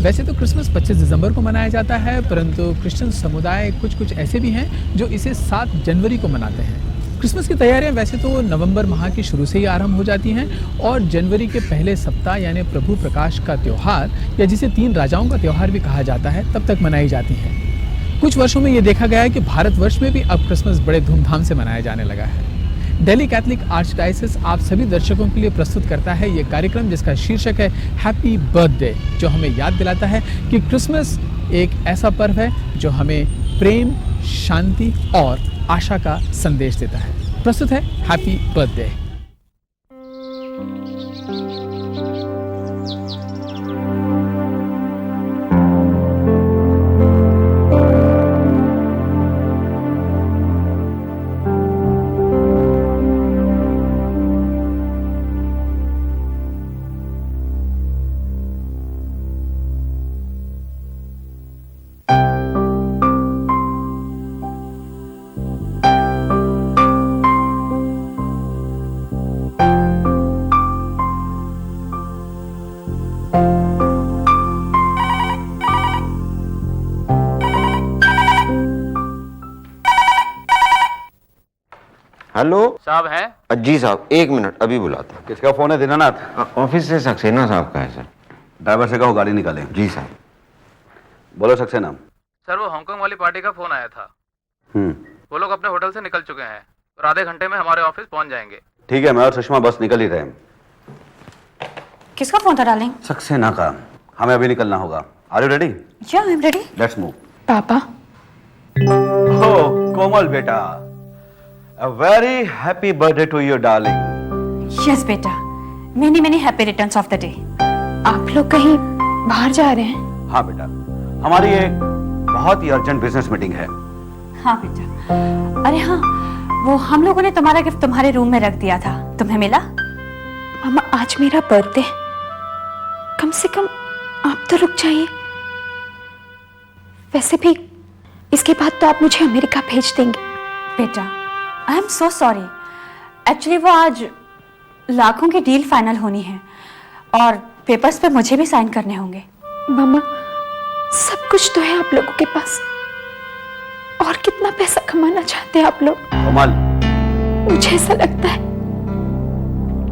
वैसे तो क्रिसमस 25 दिसंबर को मनाया जाता है, परंतु क्रिश्चियन समुदाय कुछ ऐसे भी हैं जो इसे 7 जनवरी को मनाते हैं। क्रिसमस की तैयारियां वैसे तो नवंबर माह की शुरू से ही आरंभ हो जाती हैं और जनवरी के पहले सप्ताह यानी प्रभु प्रकाश का त्योहार, या जिसे 3 राजाओं का त्योहार भी कहा जाता है, तब तक मनाई जाती हैं। कुछ वर्षों में ये देखा गया है कि भारतवर्ष में भी अब क्रिसमस बड़े धूमधाम से मनाया जाने लगा है। दिल्ली कैथलिक आर्चडायोसिस आप सभी दर्शकों के लिए प्रस्तुत करता है ये कार्यक्रम, जिसका शीर्षक है हैप्पी बर्थडे, जो हमें याद दिलाता है कि क्रिसमस एक ऐसा पर्व है जो हमें प्रेम, शांति और आशा का संदेश देता है। प्रस्तुत है हैप्पी बर्थडे। हेलो साहब हैं? जी साहब, 1 मिनट अभी बुलाता हूँ। किसका फोन है दीनानाथ? ऑफिस से सक्सेना साहब का है सर। ड्राइवर से कहो गाड़ी निकाले। जी साहब। बोलो सक्सेना। सर वो हांगकांग वाली पार्टी का फोन आया था। वो लोग अपने होटल से निकल चुके हैं और आधे घंटे में हमारे ऑफिस पहुंच जाएंगे। ठीक है, मैं और सुषमा बस निकल ही रहे हैं। किसका फोन था डार्लिंग? सक्सेना का। हमें अभी निकलना होगा। Are you ready? या I am ready. Let's move. पापा। ओह कोमल बेटा, a very happy birthday to you darling. Yes बेटा, many happy returns of the day. आप लोग कहीं बाहर जा रहे हैं? हाँ बेटा, हमारी एक बहुत ही अर्जेंट बिजनेस मीटिंग है। हाँ बेटा। अरे हाँ, वो हम लोगों ने तुम्हारा गिफ्ट तुम्हारे रूम में रख दिया था, तुम्हें मिला? मामा आज मेरा बर्थडे, कम से कम आप तो रुक जाइए। वैसे भी इसके बाद तो आप मुझे अमेरिका भेज देंगे। बेटा I am so sorry, actually वो आज लाखों की डील फाइनल होनी है और पेपर्स पे मुझे भी साइन करने होंगे। मामा सब कुछ तो है आप लोगों के पास, और कितना पैसा कमाना चाहते हैं आप लोग? कोमल, मुझे ऐसा लगता है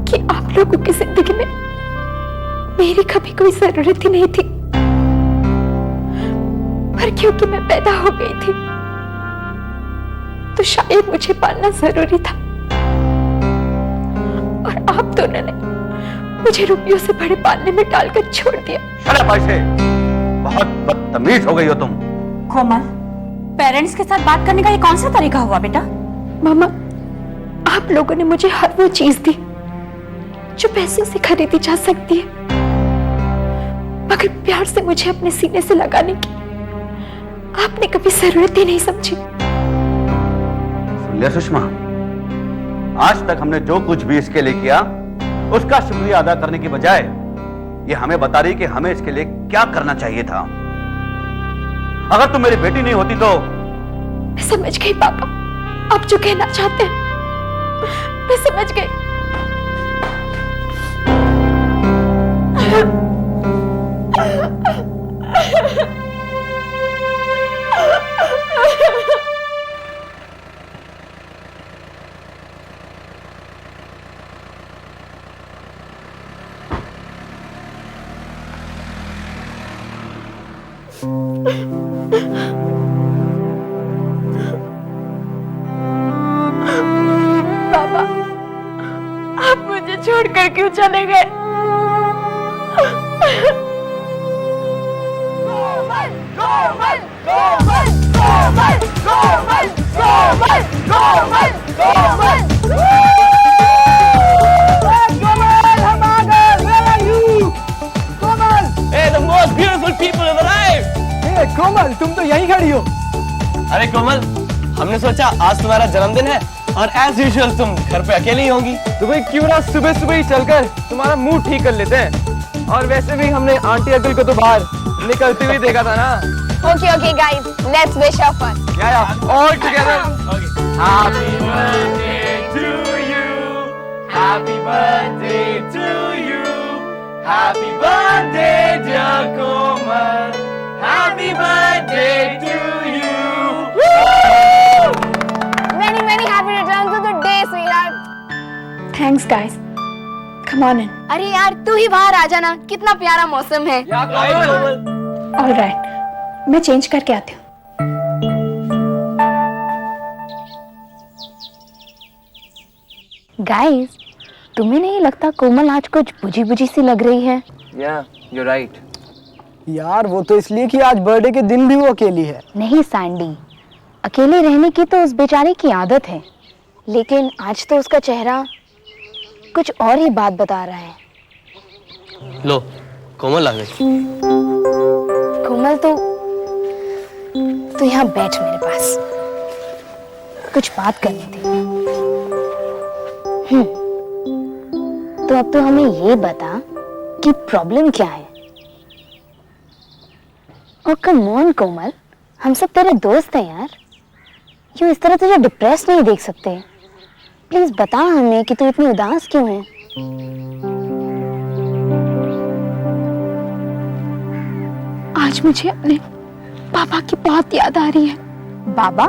कि आप लोगों की जिंदगी में मेरी कभी कोई जरूरत ही नहीं थी, पर क्योंकि मैं पैदा हो गई थी तो शायद मुझे पालना जरूरी था, और आप दोनों ने मुझे रुपयों से बड़े पालने में डालकर छोड़ दिया। शट अप ऐसे, बहुत बदतमीज हो गई हो तुम। कोमल, पेरेंट्स के साथ बात करने का ये कौन सा तरीका हुआ बेटा? मामा आप लोगों ने मुझे हर वो चीज दी जो पैसों से खरीदी जा सकती है, मगर प्यार से मुझे अपने सीने से लगाने की आपने कभी जरूरत ही नहीं समझी। ले सुषमा, आज तक हमने जो कुछ भी इसके लिए किया उसका शुक्रिया अदा करने की बजाय ये हमें बता रही कि हमें इसके लिए क्या करना चाहिए था। अगर तुम मेरी बेटी नहीं होती तो। मैं समझ गई पापा, आप जो कहना चाहते हैं मैं समझ गई। पापा आप मुझे छोड़कर क्यों चले गए? कोमल, तुम तो यहीं खड़ी हो। अरे कोमल, हमने सोचा आज तुम्हारा जन्मदिन है और एज यूजुअल तुम घर पे अकेली ही होंगी, तो भाई क्यों ना सुबह सुबह ही चलकर तुम्हारा मूड ठीक कर लेते हैं। और वैसे भी हमने आंटी अंकल को तो बाहर निकलते हुए देखा था ना। Okay, guys, let's wish her fun. All together. Happy birthday to you, happy birthday to you, Happy birthday, dear Komal. Happy birthday to you. Many, many happy returns of the day, sweetheart. Thanks guys, come on in. अरे यार तू ही बाहर आ जाना, कितना प्यारा मौसम है। Alright, मैं चेंज करके आती हूँ। गाइस, तुम्हें नहीं लगता कोमल आज कुछ बुझी बुझी सी लग रही है? Yeah, you're right. यार वो तो इसलिए कि आज बर्थडे के दिन भी वो अकेली है। नहीं सैंडी, अकेले रहने की तो उस बेचारी की आदत है, लेकिन आज तो उसका चेहरा कुछ और ही बात बता रहा है। लो, कोमल आ गई। कोमल तो यहाँ बैठ मेरे पास, कुछ बात करनी थी। तो अब तो हमें ये बता कि प्रॉब्लम क्या है। और कम ऑन कोमल, हम सब तेरे दोस्त हैं यार, क्यों इस तरह तुझे डिप्रेस नहीं देख सकते। प्लीज बता हमें कि तू इतनी उदास क्यों है। आज मुझे अपने पापा की बहुत याद आ रही है। बाबा?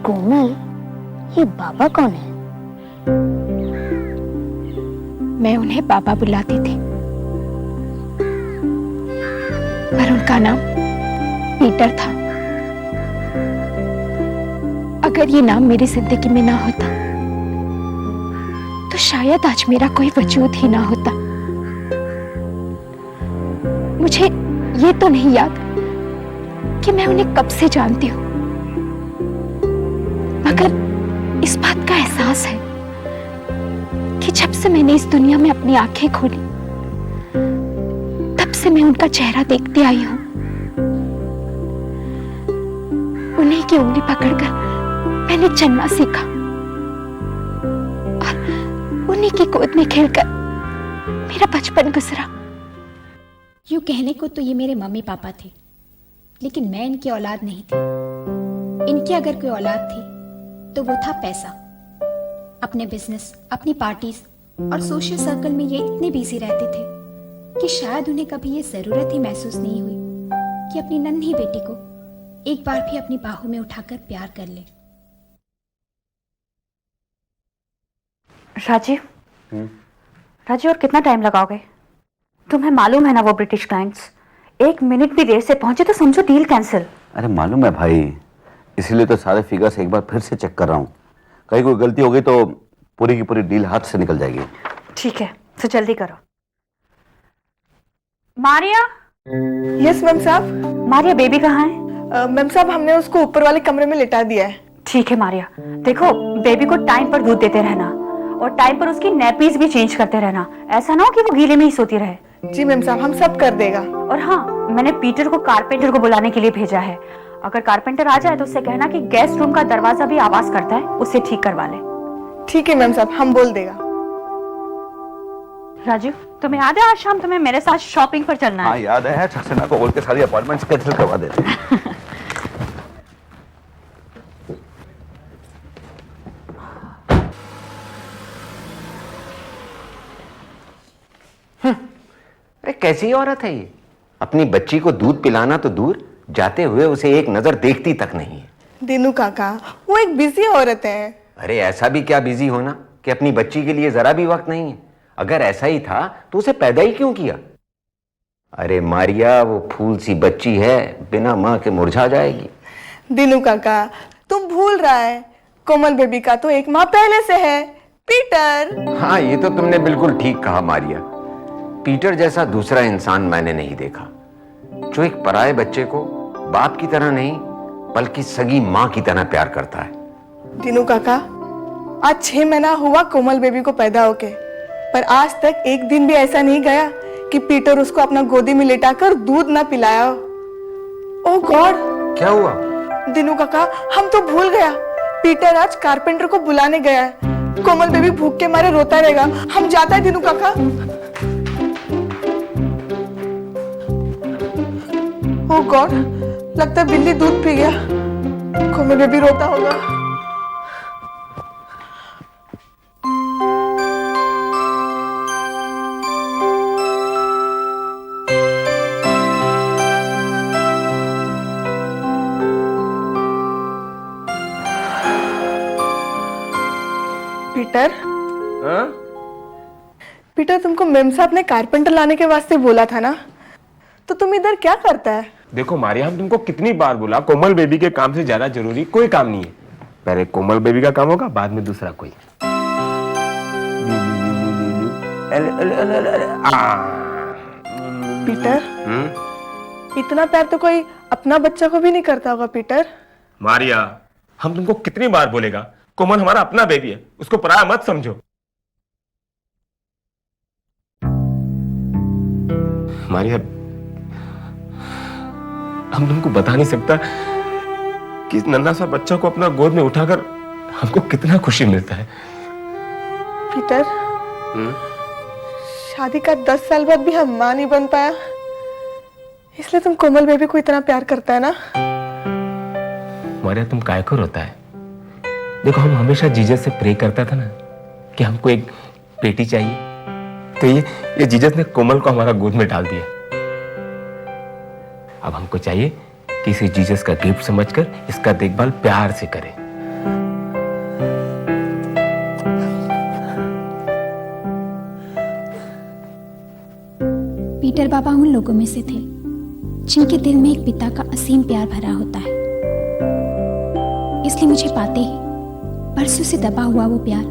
कोमल, ये बाबा कौन है? मैं उन्हें बाबा बुलाती थी, पर उनका नाम पीटर था। अगर ये नाम मेरी जिंदगी में ना होता तो शायद आज मेरा कोई वजूद ही ना होता। मुझे ये तो नहीं याद कि मैं उन्हें कब से जानती हूं, मगर इस बात का एहसास है कि जब से मैंने इस दुनिया में अपनी आंखें खोली, तब से मैं उनका चेहरा देखती आई हूं। उन्हीं की उंगली पकड़कर मैंने चलना सीखा और उन्हीं की गोद में खेलकर मेरा बचपन गुजरा। यूं कहने को तो ये मेरे मम्मी पापा थे, लेकिन मैं इनकी औलाद नहीं थी। इनकी अगर कोई औलाद थी तो वो था पैसा। अपने बिजनेस, अपनी पार्टीज और सोशल सर्कल में ये इतने बिजी रहते थे कि शायद उन्हें कभी ये जरूरत ही महसूस नहीं हुई कि अपनी नन्ही बेटी को एक बार भी अपनी बाहों में उठाकर प्यार कर ले। राजीव, और कितना टाइम लगाओगे? तुम्हें मालूम है ना वो ब्रिटिश क्लाइंट्स 1 मिनट भी देर से पहुंचे तो समझो डील कैंसिल। अरे मालूम है भाई, इसीलिए तो सारे फिगर्स एक बार फिर से चेक कर रहा हूँ। कहीं कोई गलती हो गई तो पूरी की पूरी डील हाथ से निकल जाएगी। ठीक है, तो जल्दी करो। मारिया? यस मैम साहब। मारिया, बेबी कहाँ है? मैम साहब, हमने उसको ऊपर वाले कमरे में लिटा दिया है। ठीक है मारिया, देखो बेबी को टाइम पर दूध देते रहना और टाइम पर उसकी नैपीज भी चेंज करते रहना। ऐसा ना हो कि वो गीले में ही सोती रहे। जी मैम साहब, हम सब कर देगा। और हाँ, मैंने पीटर को कारपेंटर को बुलाने के लिए भेजा है। अगर कारपेंटर आ जाए तो उससे कहना कि गेस्ट रूम का दरवाजा भी आवाज करता है, उसे ठीक करवा ले। ठीक है मैम साहब, हम बोल देगा। राजू, तुम्हें याद है आज शाम तुम्हें मेरे साथ शॉपिंग पर चलना है? हाँ याद है, सक्सेना को बोल के सारी अपॉइंटमेंट्स कैंसिल करवा देते हैं। अरे कैसी औरत है ये, अपनी बच्ची को दूध पिलाना तो दूर, जाते हुए उसे एक नजर देखती तक नहीं है। दीनू काका, वो एक बिजी औरत है। अरे ऐसा भी क्या बिजी होना कि अपनी बच्ची के लिए जरा भी वक्त नहीं है। अगर ऐसा ही था तो उसे पैदा ही क्यों किया। अरे मारिया, वो फूल सी बच्ची है, बिना माँ के मुरझा जाएगी। दीनू काका, तुम भूल रहा है, कोमल बेबी का तो एक माँ पहले से है, पीटर। हाँ, ये तो तुमने बिल्कुल ठीक कहा मारिया। पीटर जैसा दूसरा इंसान मैंने नहीं देखा जो एक पराये बच्चे को बाप की तरह नहीं बल्कि सगी माँ की तरह प्यार करता है। दीनू काका, आज 6 महीना हुआ कोमल बेबी को पैदा होके, पर आज तक एक दिन भी ऐसा नहीं गया कि पीटर उसको अपना गोदी में लेटाकर दूध ना पिलाया हो। ओह गॉड, क्या हुआ? दीनू काका, हम तो भूल गया, पीटर आज कारपेंटर को बुलाने गया है। कोमल बेबी भूख के मारे रोता रहेगा। हम जाता है दीनू काका। ओह गॉड, लगता है बिल्ली दूध पी गया। कोमल बेबी रोता होगा। पीटर, हाँ? पीटर तुमको मेम साहब ने कारपेंटर लाने के वास्ते बोला था ना, तो तुम इधर क्या करता है? देखो मारिया, हम तुमको कितनी बार बोला, कोमल बेबी के काम से ज्यादा जरूरी कोई काम नहीं है। पहले कोमल बेबी का काम होगा, बाद में दूसरा कोई। पीटर, इतना प्यार तो कोई अपना बच्चा को भी नहीं करता होगा पीटर। मारिया, हम तुमको कितनी बार बोलेगा, कोमल हमारा अपना बेबी है, उसको पराया मत समझो। मारिया, हम तुमको बता नहीं सकता कि इस नन्हा सा बच्चा को अपना गोद में उठाकर हमको कितना खुशी मिलता है। पीटर, शादी का 10 साल बाद भी हम मां नहीं बन पाया, इसलिए तुम कोमल बेबी को इतना प्यार करता है ना? मारिया, तुम काय को रोता है? देखो, हम हमेशा जीसस से प्रे करता था ना कि हमको एक बेटी चाहिए, तो ये जीसस ने कोमल को हमारा गोद में डाल दिया। अब हमको चाहिए कि इसे जीसस का गिफ्ट समझकर इसका देखभाल प्यार से करें। पीटर बाबा उन लोगों में से थे जिनके दिल में एक पिता का असीम प्यार भरा होता है। इसलिए मुझे पाते ही बरसों से दबा हुआ वो प्यार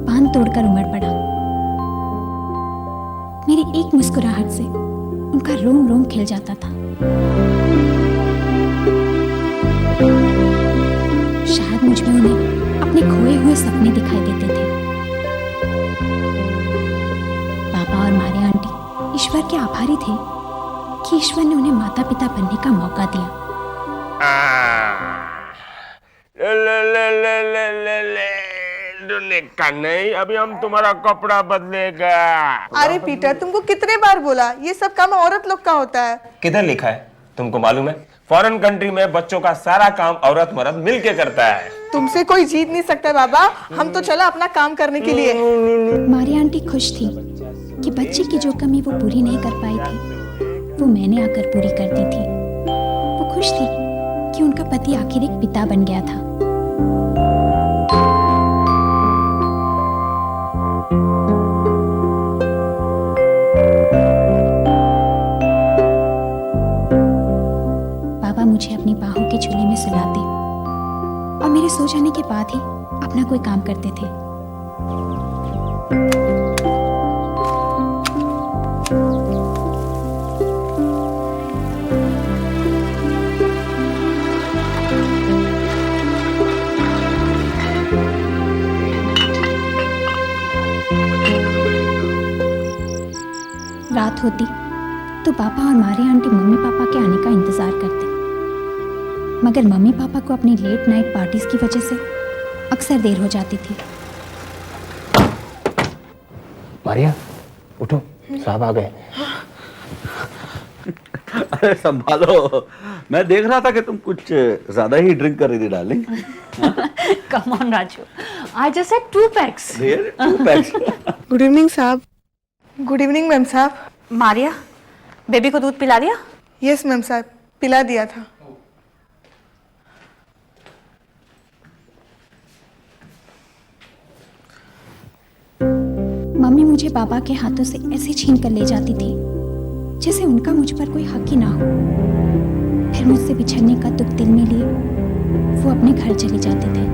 बांध तोड़कर उमड़ पड़ा। मेरी एक मुस्कुराहट से उनका रोम रोम खिल जाता था। शायद मुझ में उन्हें अपने खोए हुए सपने दिखाई देते थे। पापा और मारिया आंटी ईश्वर के आभारी थे कि ईश्वर ने उन्हें माता पिता बनने का मौका दिया। नहीं, अभी हम तुम्हारा कपड़ा बदलेगा। अरे पीटर, तुमको कितने बार बोला, ये सब काम औरत लोग का होता है। किधर लिखा है? तुमको मालूम है, फॉरेन कंट्री में बच्चों का सारा काम औरत मर्द मिलके करता है। तुमसे कोई जीत नहीं सकता बाबा, हम तो चला अपना काम करने के लिए। मारिया आंटी खुश थी कि बच्चे की जो कमी वो पूरी नहीं कर पाई थी वो मैंने आकर पूरी कर दी थी। वो खुश थी कि उनका पति आखिर एक पिता बन गया था। बाबा मुझे अपनी बाहों के झूले में सुलाते और मेरे सो जाने के बाद ही अपना कोई काम करते थे। रात होती तो पापा और मारिया आंटी मम्मी पापा के आने का इंतजार करते, मगर मम्मी पापा को अपनी लेट नाइट पार्टीज की वजह से अक्सर देर हो जाती थी। मारिया, उठो, साहब आ गए। अरे संभालो, मैं देख रहा था कि तुम कुछ ज्यादा ही ड्रिंक कर रही थी darling. Come on Raju, I just said 2 packs। 2 packs। Good evening साहब। गुड इवनिंग मैम साहब। मारिया, बेबी को दूध पिला दिया? यस मैम साहब, पिला दिया था। मम्मी मुझे बाबा के हाथों से ऐसे छीन कर ले जाती थी जैसे उनका मुझ पर कोई हक ही ना हो। फिर मुझसे बिछड़ने का दुख दिल में लिए वो अपने घर चले जाते थे।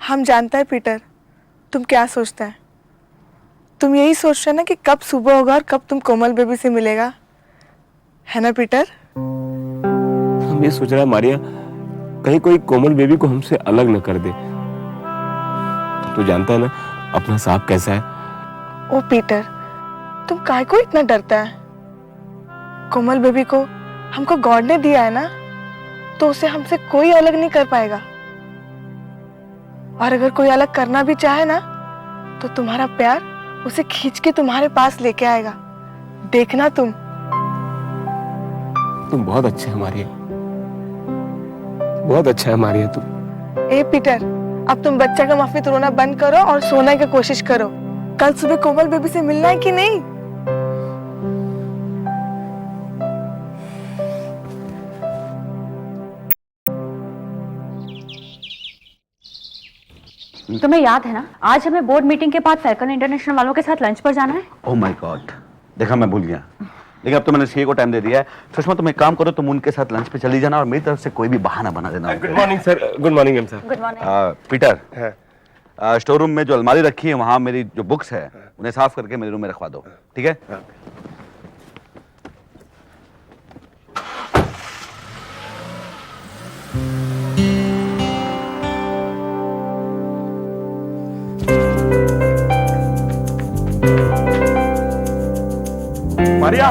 हम जानता है पीटर, तुम क्या सोचता है। तुम यही सोचते है ना कि कब सुबह होगा और कब तुम कोमल बेबी से मिलेगा, है ना पीटर? हम ये सोच रहे हैं मारिया, कहीं कोई कोमल बेबी को हमसे अलग न कर दे। तो जानता है ना अपना साहब कैसा है। ओ पीटर, तुम काय को इतना डरता है? कोमल बेबी को हमको गॉड ने दिया है ना, तो उसे हमसे कोई अलग नहीं कर पाएगा। और अगर कोई अलग करना भी चाहे ना, तो तुम्हारा प्यार उसे खींच के तुम्हारे पास लेके आएगा। देखना तुम बहुत अच्छा है मारिया, बहुत अच्छा है मारिया तुम। ए पीटर, अब तुम बच्चा का माफी रोना बंद करो और सोने की कोशिश करो। कल सुबह कोमल बेबी से मिलना है कि नहीं? तुम्हें याद है ना, आज हमें बोर्ड मीटिंग के बाद फैल्कन इंटरनेशनल वालों के साथ लंच पर जाना है। ओह माय गॉड, देखा मैं भूल गया। लेकिन अब तो मैंने सीए को टाइम दे दिया है। सुषमा तुम एक काम करो, तुम उनके साथ लंच पे चली जाना और मेरी तरफ से कोई भी बहाना बना देना। Good morning sir. Good morning ma'am sir. Good morning. Peter, store room में जो अलमारी रखी है वहां मेरी जो बुक्स है उन्हें साफ करके मेरे रूम में रखवा दो, ठीक है? मारिया,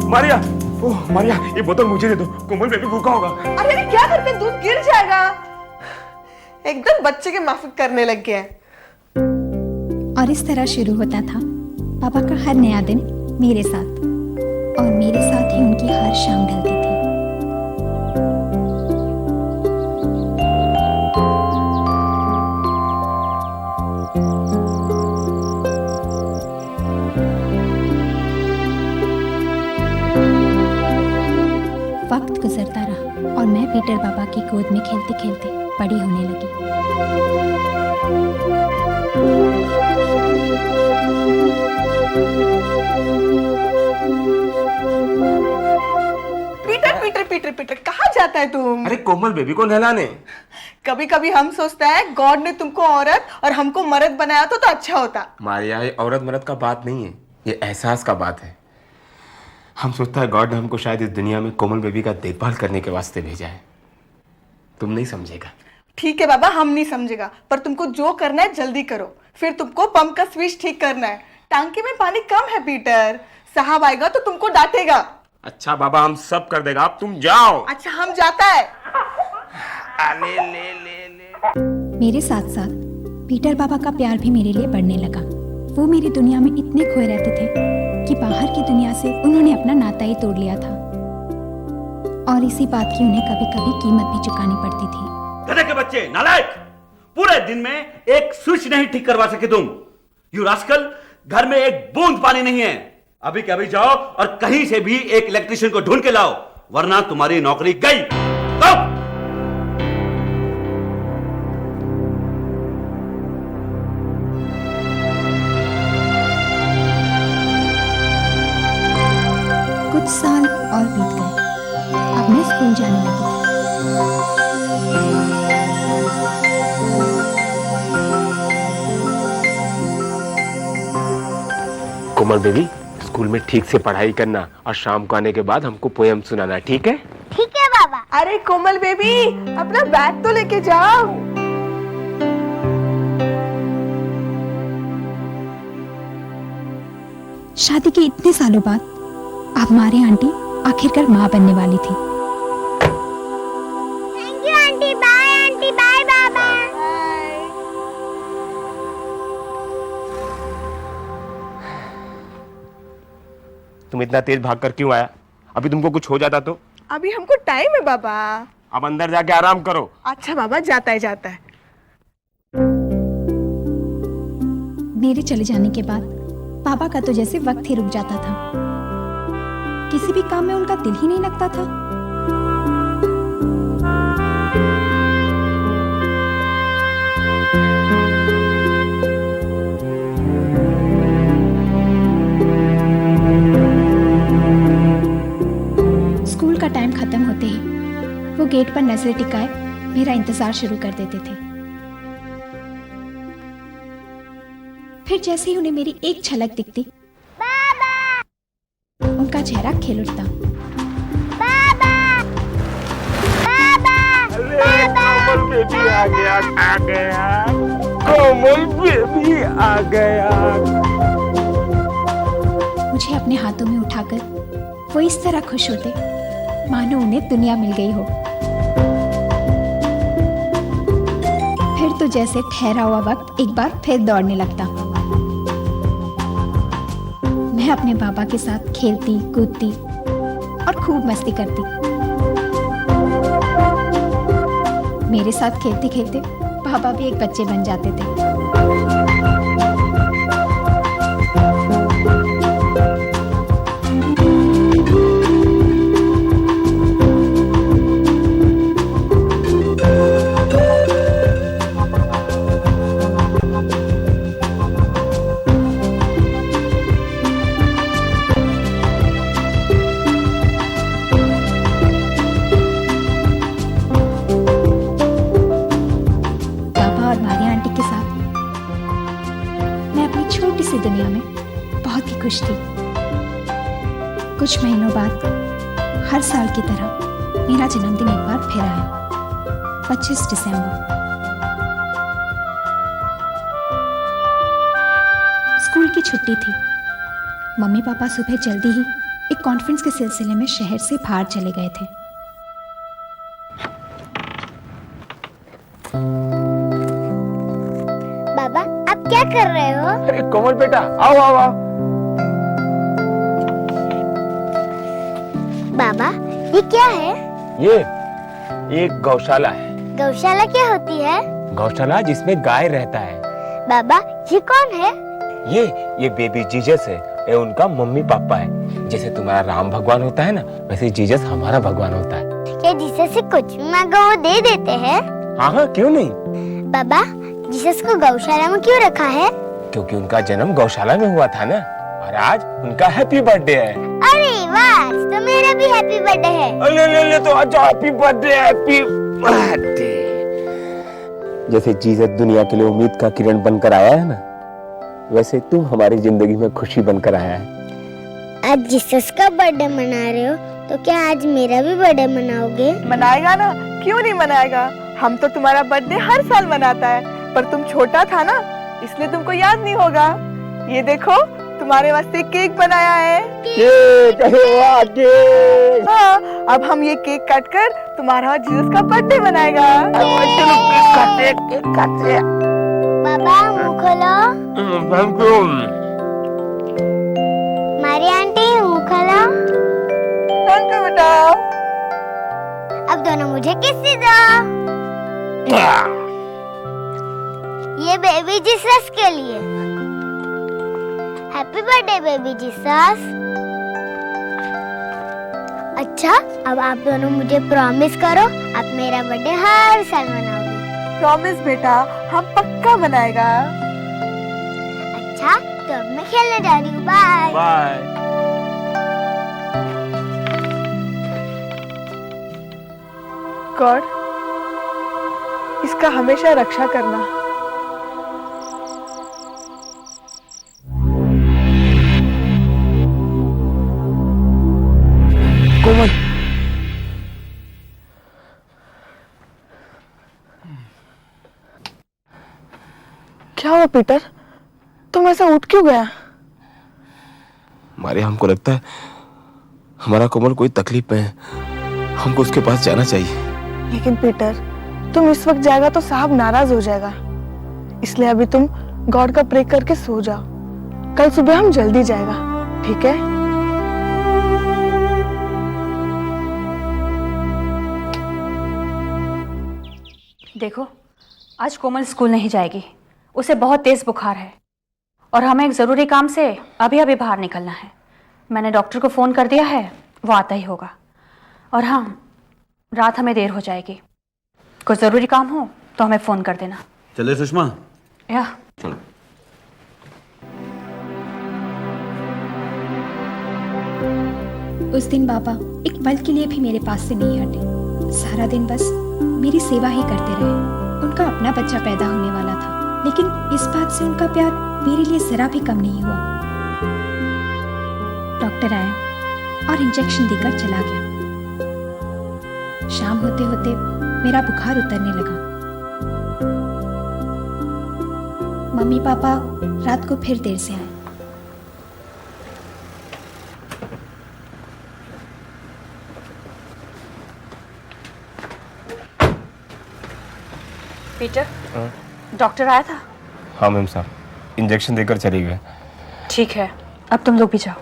मारिया, ओह मारिया, ये बोतल मुझे दे दो, कोमल बेबी भूखा होगा। अरे अरे क्या करते, दूध गिर जाएगा। एकदम बच्चे के माफिक करने लग गया है। और इस तरह शुरू होता था पापा का हर नया दिन मेरे साथ, और मेरे साथ ही उनकी हर शाम ढलती थी। वक्त गुजरता रहा और मैं पीटर बाबा की गोद में खेलते खेलते बड़ी होने लगी। पीटर पीटर पीटर पीटर कहाँ जाता है तुम? अरे कोमल बेबी को नहलाने। कभी कभी हम सोचते हैं गॉड ने तुमको औरत और हमको मर्द बनाया तो अच्छा होता। मारिया, ये औरत मर्द का बात नहीं है, ये एहसास का बात है। हम सोचता है गॉड ने हमको शायद इस दुनिया में कोमल बेबी का देखभाल करने के वास्ते भेजा है। तुम नहीं समझेगा। ठीक है बाबा, हम नहीं समझेगा, पर तुमको जो करना है जल्दी करो। फिर तुमको पंप का स्विच ठीक करना है। टांकी में पानी कम है पीटर, साहब आएगा तो तुमको डांटेगा। अच्छा बाबा, हम सब कर देगा, अब तुम जाओ। अच्छा हम जाता है। मेरे साथ साथ पीटर बाबा का प्यार भी मेरे लिए बढ़ने लगा। वो मेरी दुनिया में इतने खोए रहते थे कि बाहर की दुनिया से उन्होंने अपना नाता ही तोड़ लिया था, और इसी बात की उन्हें कभी कभी कीमत भी चुकानी पड़ती थी। गधे के बच्चे, नालायक! पूरे दिन में एक स्विच नहीं ठीक करवा सके तुम। यू रास्कल, घर में एक बूंद पानी नहीं है। अभी के अभी जाओ और कहीं से भी एक इलेक्ट्रिशियन को ढूंढ के लाओ, वरना तुम्हारी नौकरी गई। कुछ साल और बीत गए। अब मैं स्कूल जाने लगी थी। कोमल बेबी, स्कूल में ठीक से पढ़ाई करना और शाम को आने के बाद हमको पोएम सुनाना, ठीक है? ठीक है बाबा। अरे कोमल बेबी, अपना बैग तो लेके जाओ। शादी के इतने सालों बाद अब हमारी आंटी आखिरकार माँ बनने वाली थी। थैंक यू आंटी, बाय बाबा। तुम इतना तेज भागकर क्यों आया? अभी तुमको कुछ हो जाता तो? अभी हमको टाइम है बाबा। अब अंदर जाके आराम करो। अच्छा बाबा, जाता है जाता है। मेरे चले जाने के बाद पापा का तो जैसे वक्त ही रुक जाता था। किसी भी काम में उनका दिल ही नहीं लगता था। स्कूल का टाइम खत्म होते ही वो गेट पर नजरें टिकाए मेरा इंतजार शुरू कर देते थे। फिर जैसे ही उन्हें मेरी एक झलक दिखती, उनका चेहरा खिल उठता। कोमल बेबी आ गया, आ गया। कोमल बेबी आ गया। मुझे अपने हाथों में उठाकर वो इस तरह खुश होते मानो उन्हें दुनिया मिल गई हो। फिर तो जैसे ठहरा हुआ वक्त एक बार फिर दौड़ने लगता। मैं अपने बाबा के साथ खेलती कूदती और खूब मस्ती करती। मेरे साथ खेलते खेलते बाबा भी एक बच्चे बन जाते थे। कुछ महीनों बाद हर साल की तरह मेरा जन्मदिन एक बार फिर आया, 25 दिसंबर। स्कूल की छुट्टी थी। मम्मी पापा सुबह जल्दी ही एक कॉन्फ्रेंस के सिलसिले में शहर से बाहर चले गए थे। बाबा आप क्या कर रहे हो? अरे कोमल बेटा, आओ आओ आओ। बाबा ये क्या है? ये एक गौशाला है। गौशाला क्या होती है? गौशाला जिसमें गाय रहता है। बाबा ये कौन है? ये बेबी जीसस है। ये उनका मम्मी पापा है। जैसे तुम्हारा राम भगवान होता है ना, वैसे जीसस हमारा भगवान होता है। क्या जीसस से कुछ मांगो वो दे देते हैं? हाँ हाँ, क्यों नहीं। बाबा जीसस को गौशाला में क्यों रखा है? क्योंकि उनका जन्म गौशाला में हुआ था ना, और आज उनका हैप्पी बर्थडे है। अरे वाह, तो मेरा भी हैप्पी बर्थडे है। ले तो आज हैप्पी बर्थडे, हैप्पी बर्थडे। जैसे जीसस दुनिया के लिए उम्मीद का किरण बनकर आया है ना, वैसे तुम हमारी जिंदगी में खुशी बनकर आया है। आज जीसस का बर्थडे मना रहे हो, तो क्या आज मेरा भी बर्थडे मनाओगे? मनाएगा ना, क्यों नहीं मनाएगा। हम तो तुम्हारा बर्थडे हर साल मनाता है, पर तुम छोटा था ना, इसलिए तुमको याद नहीं होगा। ये देखो तुम्हारे वास्ते केक बनाया है। केक, अरे वाह केक। हाँ, अब हम ये केक काट कर तुम्हारा जीसस का बर्थडे मनाएगा। चलो केक काटते हैं। बाबा मुंह खोलो। मारी आंटी मुंह खोलो। थैंक यू बेटा। अब दोनों मुझे किस्सी दो। ये बेबी जीसस के लिए। Happy birthday baby Jesus. अच्छा, अब आप दोनों मुझे प्रॉमिस करो आप मेरा बर्थडे हर साल मनाओगे। प्रॉमिस बेटा, हम पक्का मनाएगा। अच्छा, तो अब मैं खेलने जा रही हूँ। Bye bye. गॉड, इसका हमेशा रक्षा करना। कोमल, क्या हुआ पीटर, तुम ऐसा उठ क्यों गया? मारिया, हमको लगता है हमारा कोमल कोई तकलीफ में है। हमको उसके पास जाना चाहिए। लेकिन पीटर, तुम इस वक्त जाएगा तो साहब नाराज हो जाएगा, इसलिए अभी तुम गॉड का प्रे करके सो जाओ। कल सुबह हम जल्दी जाएगा, ठीक है? देखो, आज कोमल स्कूल नहीं जाएगी। उसे बहुत तेज बुखार है और हमें एक ज़रूरी काम से अभी अभी बाहर निकलना है। मैंने डॉक्टर को फ़ोन कर दिया है, वो आता ही होगा। और हाँ, रात हमें देर हो जाएगी। कोई ज़रूरी काम हो तो हमें फ़ोन कर देना। चले सुषमा। या चलो। उस दिन बाबा एक पल के लिए भी मेरे पास से नहीं हटे। सारा दिन बस मेरी सेवा ही करते रहे। उनका अपना बच्चा पैदा होने वाला था, लेकिन इस बात से उनका प्यार मेरे लिए जरा भी कम नहीं हुआ। डॉक्टर आया और इंजेक्शन देकर चला गया। शाम होते होते मेरा बुखार उतरने लगा। मम्मी पापा रात को फिर देर से आए। पीटर, डॉक्टर आया था? हाँ मैम साहब, इंजेक्शन देकर चले गए। ठीक है, अब तुम लोग भी जाओ।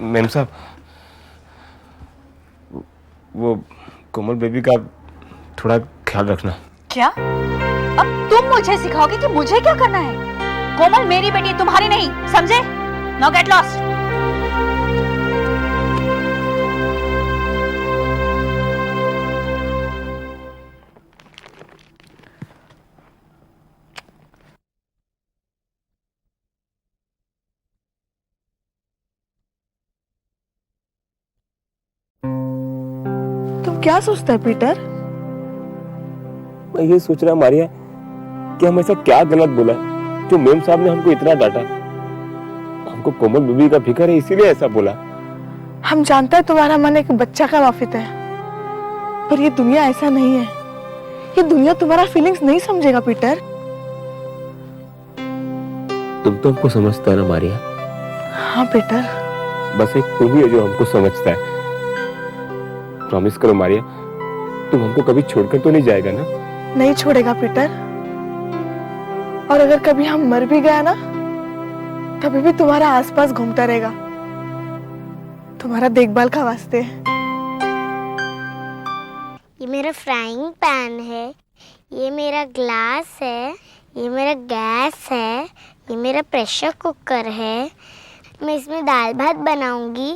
मैम साहब, वो कोमल बेबी का थोड़ा ख्याल रखना। क्या? अब तुम मुझे सिखाओगे कि मुझे क्या करना है? कोमल मेरी बेटी, तुम्हारी नहीं, समझे? Now get lost. तुम क्या सोचता है पीटर? मैं ये सोच रहा मारिया कि हम ऐसा क्या गलत बोला जो मेम साहब ने हमको इतना डांटा। हमको कोमल बेबी का फिक्र है, इसीलिए ऐसा बोला। हम जानते हैं तुम्हारा मन एक बच्चा का वाफित है, पर ये दुनिया ऐसा नहीं है। ये दुनिया तुम्हारा फीलिंग्स नहीं समझेगा पीटर। तुम तो हमको समझता है ना मारिया? हाँ पीटर। बस एक तुम ही है जो हमको समझता है। प्रॉमिस करो मारिया, तुम हमको कभी छोड़कर तो नहीं जाएगा ना? नहीं छोड़ेगा पीटर। और अगर कभी हम मर भी गया ना, तभी भी तुम्हारा आसपास घूमता रहेगा, तुम्हारा देखभाल का वास्ते। ये मेरा फ्राइंग पैन है, ये मेरा ग्लास है, ये मेरा गैस है, ये मेरा प्रेशर कुकर है, मैं इसमें दाल भात बनाऊंगी।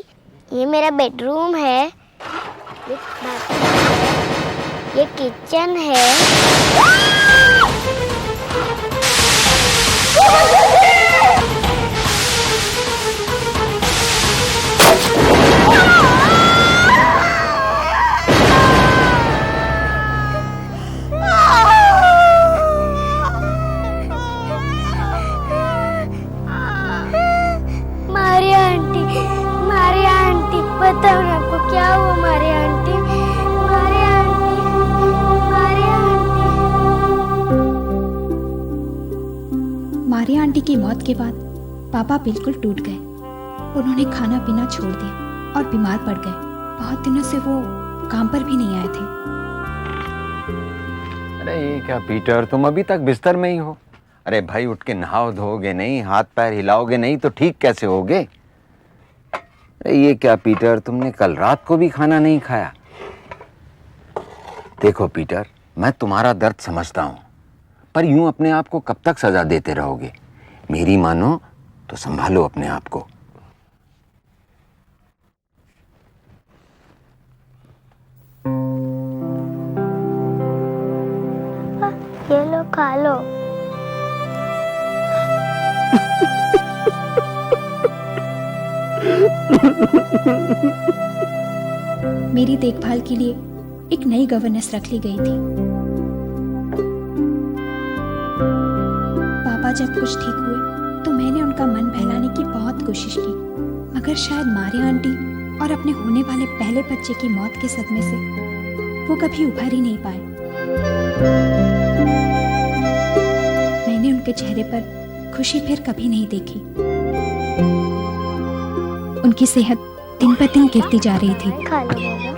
ये मेरा बेडरूम है, ये बाथरूम है, ये किचन है। मारिया आंटी, बताओ ना आपको क्या हुआ? Maria aunty, Maria aunty, Maria aunty. Maria aunty की मौत के बाद पापा बिल्कुल टूट गए। उन्होंने खाना पीना छोड़ दिया और बीमार पड़ गए। बहुत दिनों से वो काम पर भी नहीं आए थे। अरे ये क्या पीटर, तुम अभी तक बिस्तर में ही हो? अरे भाई उठ के नहाओ धोगे नहीं, हाथ पैर हिलाओगे नहीं तो ठीक कैसे होगे? अरे ये क्या पीटर, तुमने कल रात को भी खाना नहीं खाया? देखो पीटर, मैं तुम्हारा दर्द समझता हूं, पर यूं अपने आप को कब तक सजा देते रहोगे? मेरी मानो तो संभालो अपने आप को। ये लो खा लो। मेरी देखभाल के लिए एक नई गवर्नेंस रख ली गई थी। पापा जब कुछ ठीक हुए तो मैंने उनका मन बहलाने की बहुत कोशिश की, मगर शायद मारिया आंटी और अपने होने वाले पहले बच्चे की मौत के सदमे से वो कभी उभर ही नहीं पाए। मैंने उनके चेहरे पर खुशी फिर कभी नहीं देखी। उनकी सेहत दिन पर दिन गिरती जा रही थी। खा लो बाबा।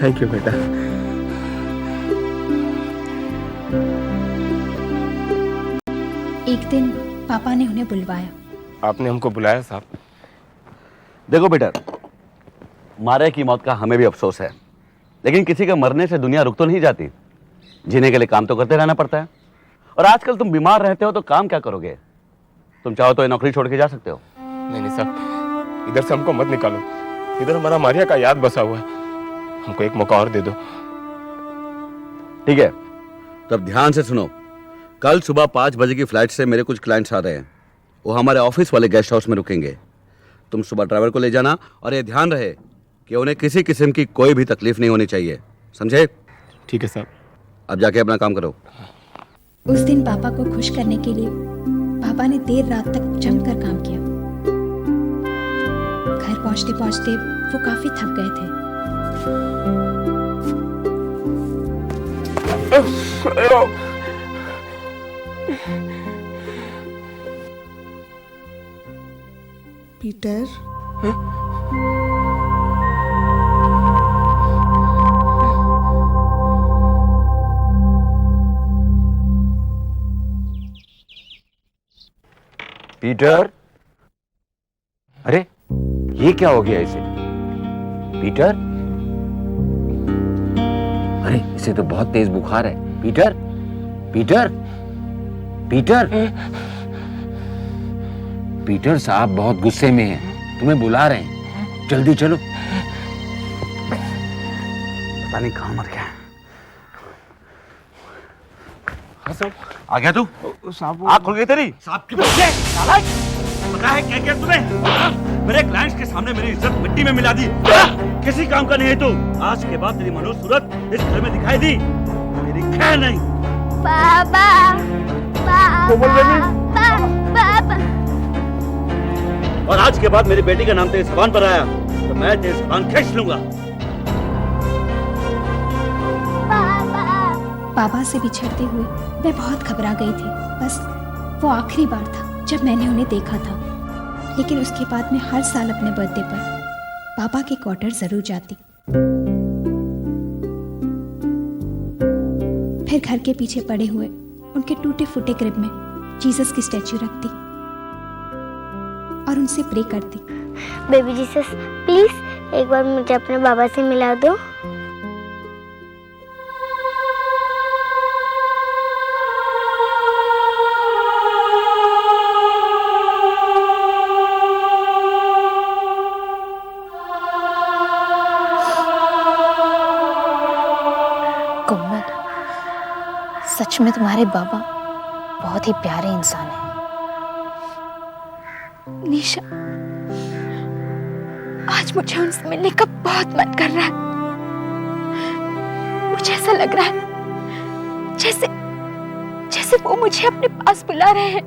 थैंक यू बेटा। एक दिन पापा ने उन्हें बुलवाया। आपने हमको बुलाया साहब? देखो बेटा, मारिया की मौत का हमें भी अफसोस है, लेकिन किसी के मरने से दुनिया रुक तो नहीं जाती। जीने के लिए काम तो करते रहना पड़ता है। और आजकल तुम बीमार रहते हो तो काम क्या करोगे? तुम चाहो तो ये नौकरी छोड़ के जा सकते हो। नहीं साहब, इधर से हमको मत निकालो। इधर हमारा मारिया का याद बसा हुआ है, हमको एक मौका और दे दो। ठीक है, तब ध्यान से सुनो। कल सुबह 5 बजे की फ्लाइट से मेरे कुछ क्लाइंट्स आ रहे हैं। वो हमारे ऑफिस वाले गेस्ट हाउस में रुकेंगे। तुम सुबह ड्राइवर को ले जाना और ये ध्यान रहे कि उन्हें किसी किस्म की कोई भी तकलीफ नहीं होनी चाहिए, समझे? ठीक है साहब। अब जाके अपना काम करो। उस दिन पापा को खुश करने के लिए पापा ने देर रात तक जमकर काम किया। घर पहुंचते पहुंचते वो काफी थक गए थे। पीटर, पीटर, अरे ये क्या हो गया इसे? पीटर, अरे इसे तो बहुत तेज बुखार है। पीटर, पीटर, पीटर, पीटर साहब बहुत गुस्से में हैं, तुम्हें बुला रहे हैं, जल्दी चलो। पता नहीं कहाँ मर गया। हाँ साहब। आ गया तू? साहब आँख खुल गई तेरी? साहब की बच्चे, नालायक! पता है क्या किया तूने? मेरे क्लाइंट्स के सामने मेरी इज्जत मिट्टी में मिला दी। किसी काम का नहीं है तू। आज के बाद तेरी मनोज सूरत इस घर में दिखाई दी, मेरी खैर नहीं। पापा, कोमल बेबी। और आज के बाद मेरी बेटी का नाम तेरी जबान पर आया तो मैं तेरी जबान खींच लूंगा। पापा से बिछड़ते हुए मैं बहुत घबरा गई थी। बस वो आखिरी बार था जब मैंने उन्हें देखा था, लेकिन उसके बाद मैं हर साल अपने बर्थडे पर पापा के क्वार्टर जरूर जाती। फिर घर के पीछे पड़े हुए उनके टूटे फूटे क्रिब में जीसस की स्टैच्यू रखती और उनसे प्रे करती। बेबी जीसस प्लीज एक बार मुझे अपने बाबा से मिला दो। कोमल, सच में तुम्हारे बाबा बहुत ही प्यारे इंसान हैं। निशा, आज मुझे उनसे मिलने का बहुत मन कर रहा है। मुझे ऐसा लग रहा है जैसे जैसे वो मुझे अपने पास बुला रहे हैं।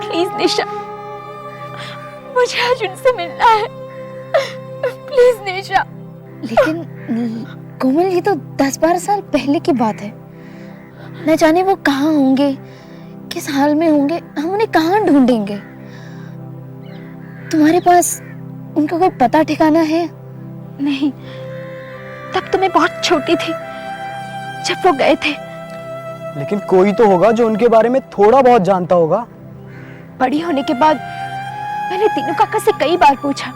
प्लीज निशा, मुझे आज उनसे मिलना है। प्लीज निशा। लेकिन कोमल, ये तो 10-12 साल पहले की बात है। न जाने वो कहाँ होंगे, किस हाल में होंगे, हम उन्हें कहाँ ढूंढेंगे। तुम्हारे पास उनका कोई पता ठिकाना है? नहीं, तब तो मैं बहुत छोटी थी जब वो गए थे। लेकिन कोई तो होगा जो उनके बारे में थोड़ा बहुत जानता होगा। बड़ी होने के बाद मैंने तीनों काका से कई बार पूछा,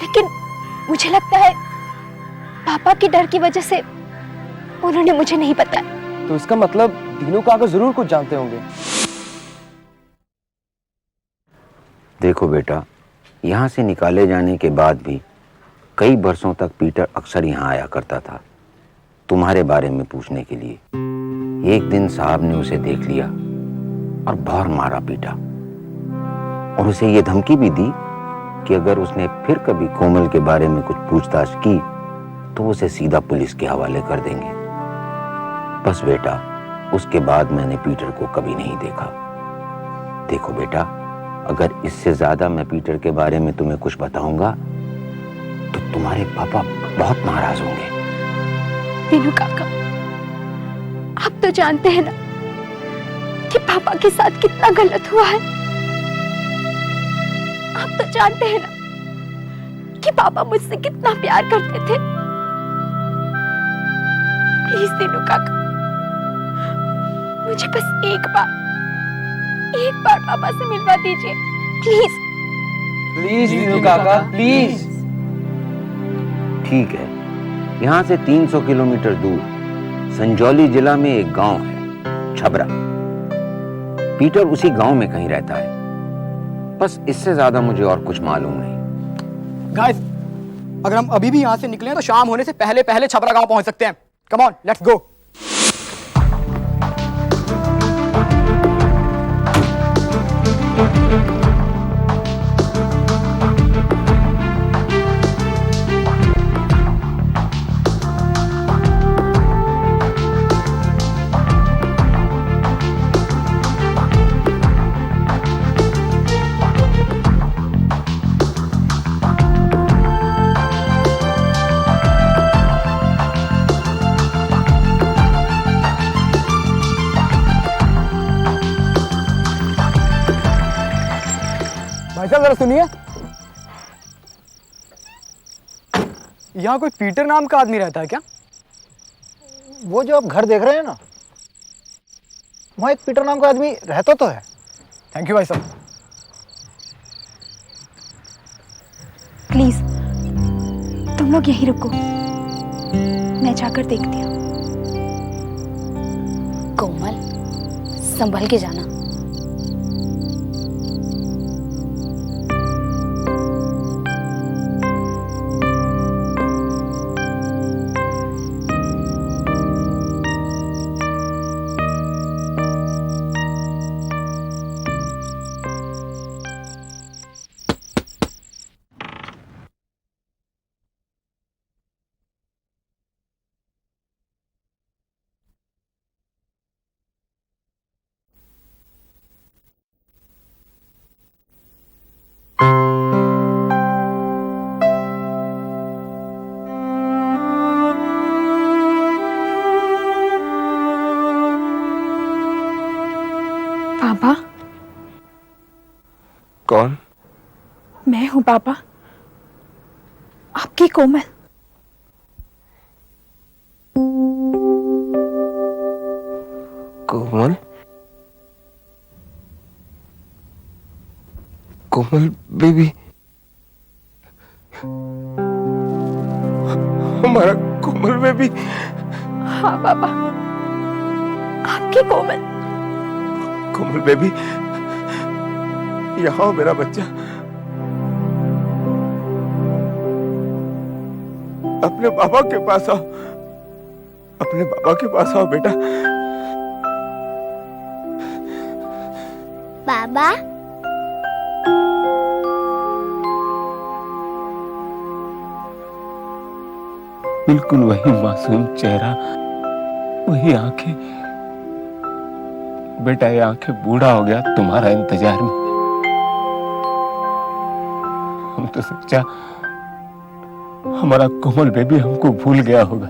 लेकिन मुझे लगता है पापा के डर की वजह से उन्होंने मुझे नहीं बताया। तो इसका मतलब तीनों काका जरूर कुछ जानते होंगे। देखो बेटा, यहाँ से निकाले जाने के बाद भी कई बरसों तक पीटर अक्सर यहाँ आया करता था तुम्हारे बारे में पूछने के लिए। एक दिन साहब ने उसे देख लिया और बहुत मारा पीटा और उसे ये धमकी भी दी कि अगर उसने फिर कभी कोमल के बारे में कुछ पूछताछ की तो उसे सीधा पुलिस के हवाले कर देंगे। बस बेटा, उसके बाद मैंने पीटर को कभी नहीं देखा। देखो बेटा, अगर इससे ज्यादा मैं पीटर के बारे में तुम्हें कुछ बताऊंगा तो तुम्हारे पापा बहुत नाराज होंगे। तीनों काका, आप तो जानते हैं ना कि पापा के साथ कितना गलत हुआ है। आप तो जानते हैं ना कि पापा मुझसे कितना प्यार करते थे। प्लीज तीनों काका, मुझे बस एक बार पापा से मिलवा दीजिए। प्लीज प्लीज तीनों काका, प्लीज। ठीक है, यहाँ से 300 किलोमीटर दूर संजौली जिला में एक गांव है, छबरा। पीटर उसी गांव में कहीं रहता है। बस इससे ज्यादा मुझे और कुछ मालूम नहीं। गाइस, अगर हम अभी भी यहाँ से निकले तो शाम होने से पहले पहले छबरा गांव पहुंच सकते हैं। Come on, let's go. भाई साहब, जरा सुनिए। यहाँ कोई पीटर नाम का आदमी रहता है क्या? वो जो आप घर देख रहे हैं ना, वहाँ एक पीटर नाम का आदमी रहता तो है। थैंक यू भाई साहब। प्लीज तुम लोग यहीं रुको, मैं जाकर देखती हूँ। कोमल, संभल के जाना। कौन? मैं हूं पापा, आपकी कोमल। कोमल? कोमल बेबी, हमारा कोमल बेबी। हाँ पापा, आपकी कोमल। कोमल बेबी, यहाँ मेरा बच्चा। अपने बाबा के पास आओ, अपने बाबा के पास आओ बेटा। बाबा, बिल्कुल वही मासूम चेहरा, वही आंखें। बेटा ये आंखें बूढ़ा हो गया तुम्हारा इंतजार में। हम तो सोचा हमारा कोमल बेबी हमको भूल गया होगा।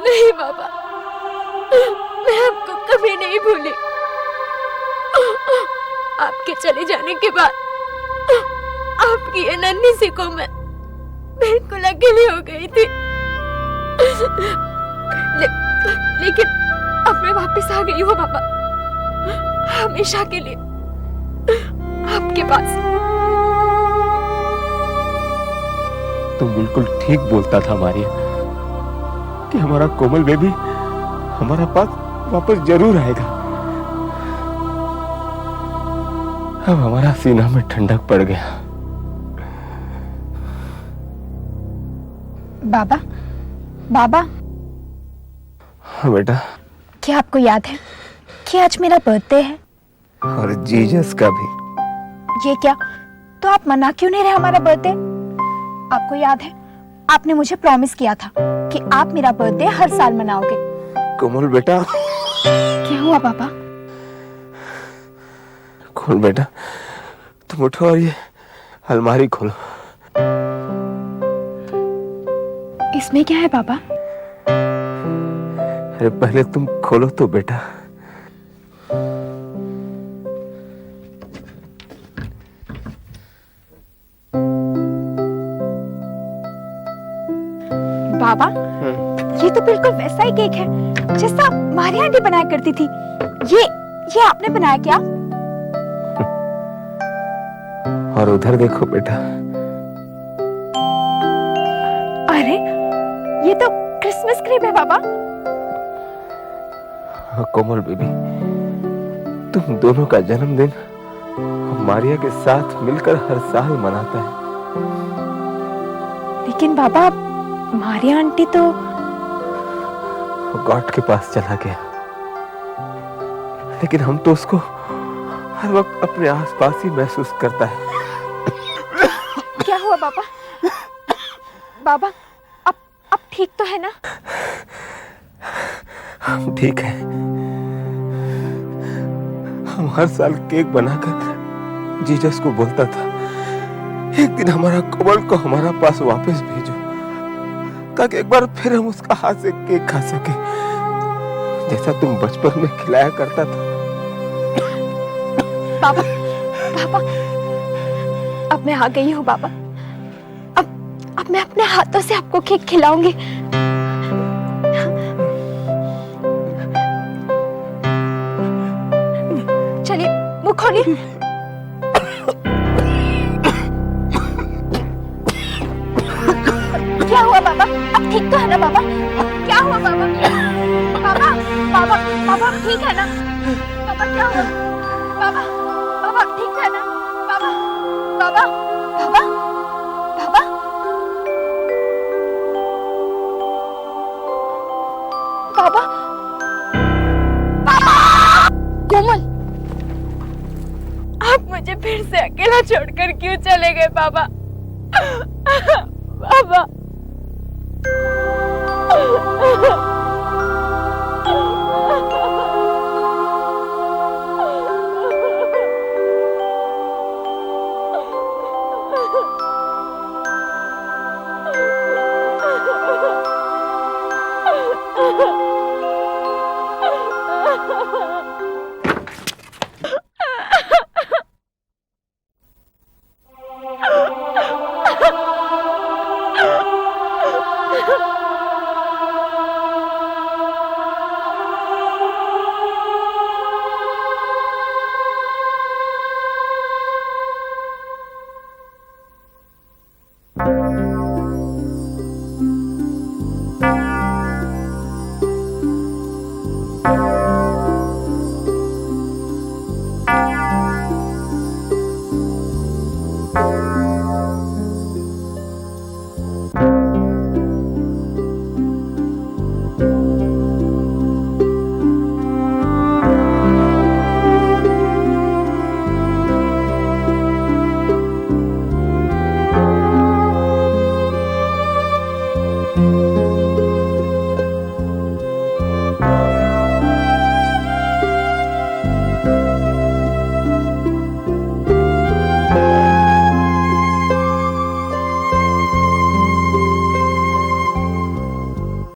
नहीं बाबा, मैं आपको कभी नहीं भूली। आपके चले जाने के बाद आपकी ये नन्ही सी कोमल बिल्कुल अकेली हो गई थी। लेकिन अब मैं वापस आ गई हूँ बाबा, हमेशा के लिए आपके पास। तुम बिल्कुल ठीक बोलता था मारिया कि हमारा कोमल बेबी हमारा पास वापस जरूर आएगा। अब हमारा सीना में ठंडक पड़ गया। बाबा, बाबा। हाँ बेटा। क्या आपको याद है कि आज मेरा बर्थडे है? और जीसस का भी। ये क्या, तो आप मना क्यों नहीं रहे हमारा बर्थडे? आपको याद है आपने मुझे प्रॉमिस किया था कि आप मेरा बर्थडे हर साल मनाओगे। कोमल बेटा। क्या हुआ पापा? खोल बेटा, तुम उठो और ये अलमारी खोलो। इसमें क्या है पापा? अरे पहले तुम खोलो तो बेटा। बाबा, ये तो बिल्कुल वैसा ही केक है जैसा मारी आंटी बनाया करती थी। ये आपने बनाया क्या? और उधर देखो बेटा। अरे ये तो क्रिसमस क्रीम है बाबा। हाँ कोमल बेबी, तुम दोनों का जन्मदिन हम मारिया के साथ मिलकर हर साल मनाता है। लेकिन बाबा, मारिया आंटी तो गॉड के पास चला गया, लेकिन हम तो उसको हर वक्त अपने आसपास ही महसूस करता है। क्या हुआ बाबा? बाबा, अब ठीक तो है ना? हम ठीक है। हम हर साल केक बनाकर जीसस को बोलता था, एक दिन हमारा कोमल को हमारा पास वापस भेजो, ताकि एक बार फिर हम उसका हाथ से केक खा सके, जैसा तुम बचपन में खिलाया करता था। बाबा, बाबा, अब मैं आ गई हूँ बाबा। अब मैं अपने हाथों से आपको केक खिलाऊंगी। चलिए मुंह खोलिए। क्या हुआ बाबा? अब ठीक तो है ना बाबा? क्या हुआ बाबा? बाबा, बाबा, बाबा अब ठीक है ना? बाबा क्या हुआ? बाबा, बाबा ठीक है ना? बाबा, बाबा, बाबा, बाबा, बाबा, बाबा। कोमल, आप मुझे फिर से अकेला छोड़कर क्यों चले गए बाबा? बाबा।